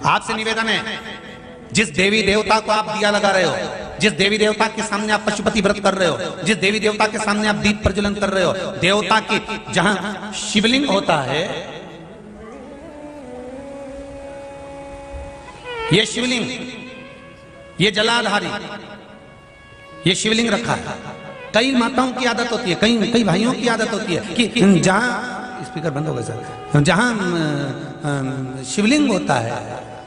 आपसे निवेदन है, जिस देवी देवता को आप दिया लगा रहे हो, जिस देवी देवता के सामने आप पशुपति व्रत कर रहे हो, जिस देवी देवता के सामने आप दीप प्रज्वलन कर रहे हो, देवता की जहां शिवलिंग होता है, ये शिवलिंग, ये जलाधारी, ये शिवलिंग रखा है। कई माताओं की आदत होती है, कई भाइयों की आदत होती है कि जहां, स्पीकर बंद हो गया सर, जहां शिवलिंग होता है,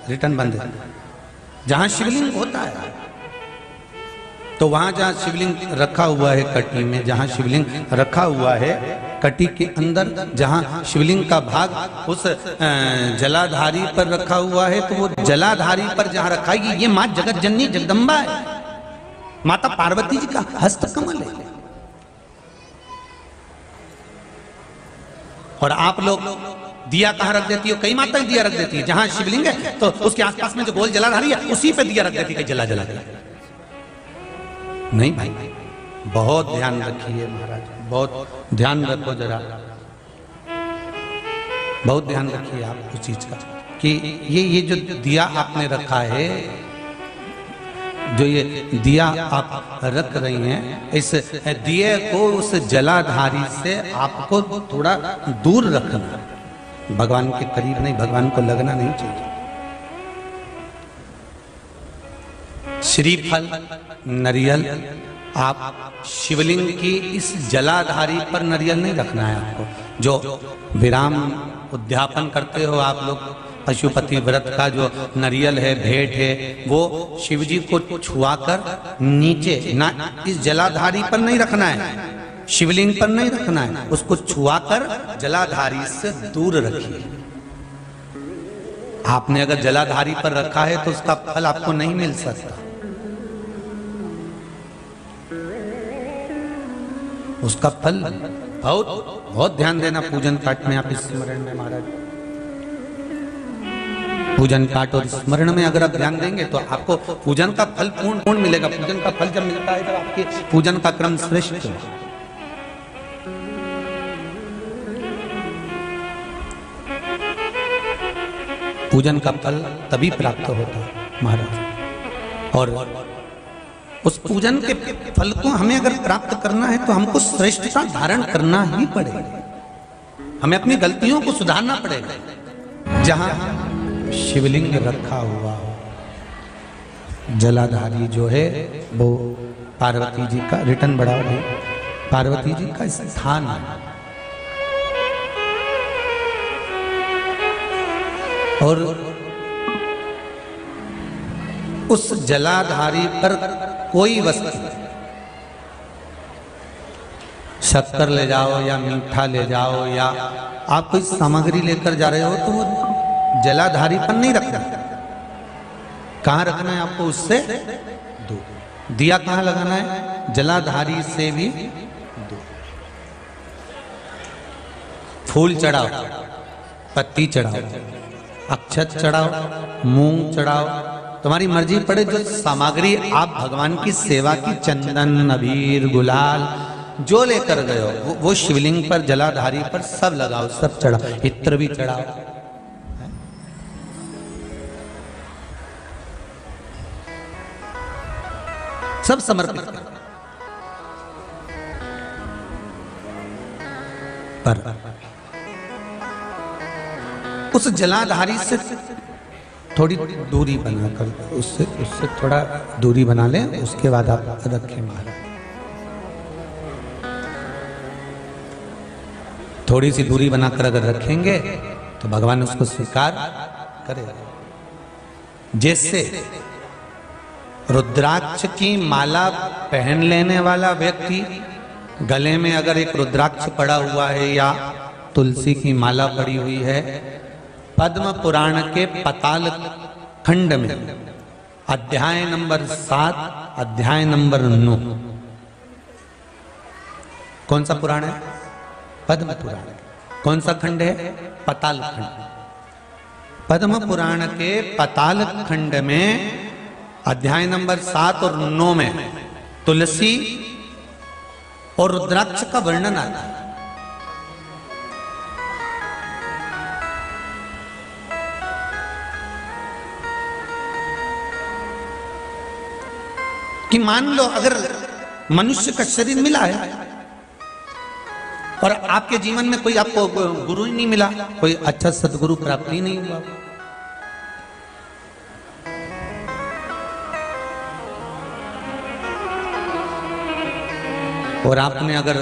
रिटर्न बंद है, जहां शिवलिंग होता है तो वहां जहां शिवलिंग रखा हुआ है कटी में, जहां शिवलिंग रखा हुआ है कटी के अंदर, जहां शिवलिंग का भाग उस जलाधारी पर रखा हुआ है, तो वो जलाधारी पर जहां रखा है, ये मां जगत जननी जगदम्बा है, माता पार्वती जी का हस्त कमल है। और आप लोग दिया कहां रख देती हो? कई माताएं दिया रख देती है, जहां शिवलिंग है तो उसके आसपास में जो गोल जलाधारी है उसी पे दिया रख देती है, जला जला के। नहीं भाई, बहुत ध्यान रखिए महाराज, बहुत ध्यान रखो जरा, बहुत ध्यान रखिए आप उस चीज का कि ये जो दिया आपने रखा है, जो ये दिया आप रख रही हैं, इस दिए को उस जलाधारी से आपको थोड़ा दूर रखना, भगवान के करीब नहीं, भगवान को लगना नहीं चाहिए। श्रीफल नरियल आप शिवलिंग की इस जलाधारी पर नरियल नहीं रखना है आपको। जो विराम उद्यापन करते हो आप लोग, पशुपति व्रत का जो नरियल है, भेंट है, वो शिवजी को छुआकर नीचे ना, इस जलाधारी पर नहीं रखना है, शिवलिंग पर नहीं रखना है, उसको छुआकर जलाधारी से दूर रखिए। आपने अगर जलाधारी पर रखा है तो उसका फल आपको नहीं मिल सकता, उसका फल बहुत बहुत ध्यान देना। पूजन पाठ में आप स्मरण में महाराज, पूजन पाठ और स्मरण में अगर आप ध्यान देंगे तो आपको पूजन का फल पूर्ण मिलेगा। पूजन का फल जब मिलता है तो आपके पूजन का क्रम श्रेष्ठ है। पूजन का फल तभी प्राप्त होता है महाराज, और उस पूजन के फल को हमें अगर प्राप्त करना है तो हमको श्रेष्ठता धारण करना ही पड़ेगा, हमें अपनी गलतियों को सुधारना पड़ेगा। जहां शिवलिंग रखा हुआ हो, जलाधारी जो है वो पार्वती जी का, रिटर्न बढ़ाओ भाई, पार्वती जी का स्थान है। और उस जलाधारी पर कोई वस्तु, शक्कर ले जाओ या मीठा ले जाओ या आप कोई सामग्री लेकर जा रहे हो तो वो जलाधारी पर नहीं रखना। कहां रखना है आपको? उससे दूर। दिया कहां लगाना है? जलाधारी से भी दूर। फूल चढ़ाओ, पत्ती चढ़ाओ, अक्षत चढ़ाओ, मूंग चढ़ाओ, तुम्हारी मर्जी पड़े। जो सामग्री आप भगवान की सेवा की, चंदन, अबीर, गुलाल जो लेकर गए हो वो शिवलिंग पर, जलाधारी पर सब लगाओ, सब चढ़ाओ, इत्र भी चढ़ाओ। सब समर्पित करो। पर उस जलाधारी से थोड़ी दूरी बनाकर, उससे थोड़ा दूरी बना लें, उसके बाद आप रखें महाराज। थोड़ी सी दूरी बनाकर अगर रखेंगे तो भगवान उसको स्वीकार करेगा। जैसे रुद्राक्ष की माला पहन लेने वाला व्यक्ति, गले में अगर एक रुद्राक्ष पड़ा हुआ है या तुलसी की माला पड़ी हुई है, पद्म पुराण के पाताल खंड में अध्याय नंबर 7, अध्याय नंबर 9, कौन सा पुराण है? पद्म पुराण। कौन सा खंड है? पाताल खंड। पद्म पुराण के पाताल खंड में अध्याय नंबर 7 और 9 में तुलसी और रुद्राक्ष का वर्णन आता है। कि मान लो अगर मनुष्य का शरीर मिला है और आपके जीवन में कोई आपको गुरु ही नहीं मिला, कोई अच्छा सदगुरु प्राप्त ही नहीं हुआ, और आपने अगर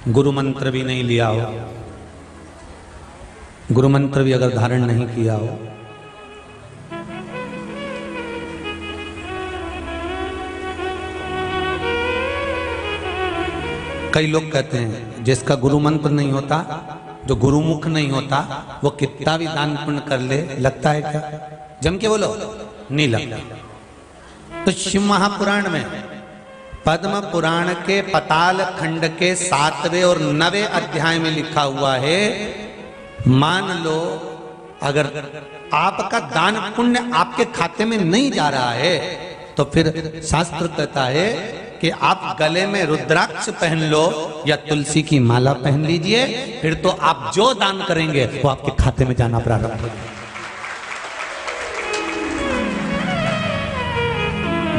गुरु मंत्र भी नहीं लिया हो, गुरु मंत्र भी अगर धारण नहीं किया हो, कई लोग कहते हैं जिसका गुरु मंत्र नहीं होता, जो गुरुमुख नहीं होता, वो कितना भी दान पुण्य कर ले, लगता है क्या? जम के बोलो, नहीं लगता। तो शिव महापुराण में पद्म पुराण के पताल खंड के 7वें और 9वें अध्याय में लिखा हुआ है, मान लो अगर आपका दान पुण्य आपके खाते में नहीं जा रहा है तो फिर शास्त्र कहता है कि आप गले में रुद्राक्ष पहन लो या तुलसी की माला पहन लीजिए, फिर तो आप जो दान करेंगे वो आपके खाते में जाना प्रारंभ हो जाएगा।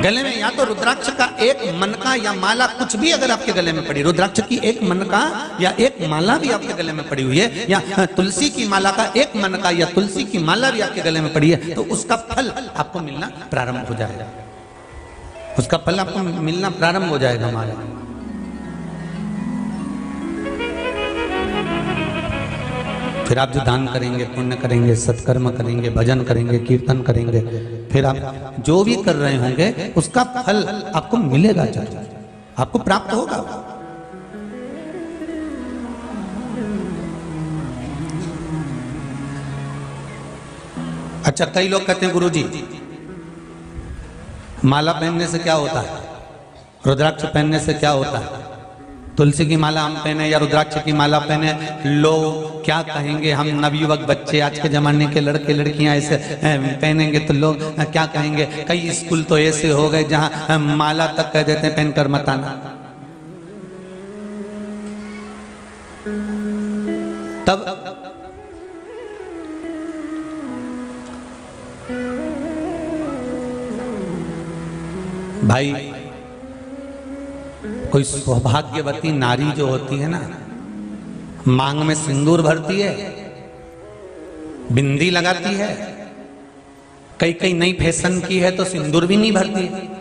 गले में या तो रुद्राक्ष का एक मनका या माला, कुछ भी अगर आपके गले में पड़ी, रुद्राक्ष की एक मनका या एक माला भी आपके गले में पड़ी हुई है, या तुलसी की माला का एक मनका या तुलसी की माला भी आपके गले में पड़ी है, तो उसका फल आपको मिलना प्रारंभ हो जाएगा, उसका फल आपको मिलना प्रारंभ हो जाएगा। हमारे फिर आप जो दान करेंगे, पुण्य करेंगे, सत्कर्म करेंगे, भजन करेंगे, कीर्तन करेंगे, फिर आप जो भी कर रहे होंगे उसका फल आपको मिलेगा, जरूर आपको प्राप्त होगा। अच्छा, कई लोग कहते हैं गुरुजी माला पहनने से क्या होता है, रुद्राक्ष पहनने से क्या होता है, तुलसी की माला हम पहने या रुद्राक्ष की माला पहने, लोग क्या कहेंगे, हम नवयुवक बच्चे आज के जमाने के लड़के लड़कियां ऐसे पहनेंगे तो लोग क्या कहेंगे। कई स्कूल तो ऐसे हो गए जहां माला तक कह देते हैं पहनकर मत आना। तब भाई कोई सौभाग्यवती नारी जो होती है ना, मांग में सिंदूर भरती है, बिंदी लगाती है, कई कई नई फैशन की है तो सिंदूर भी नहीं भरती है।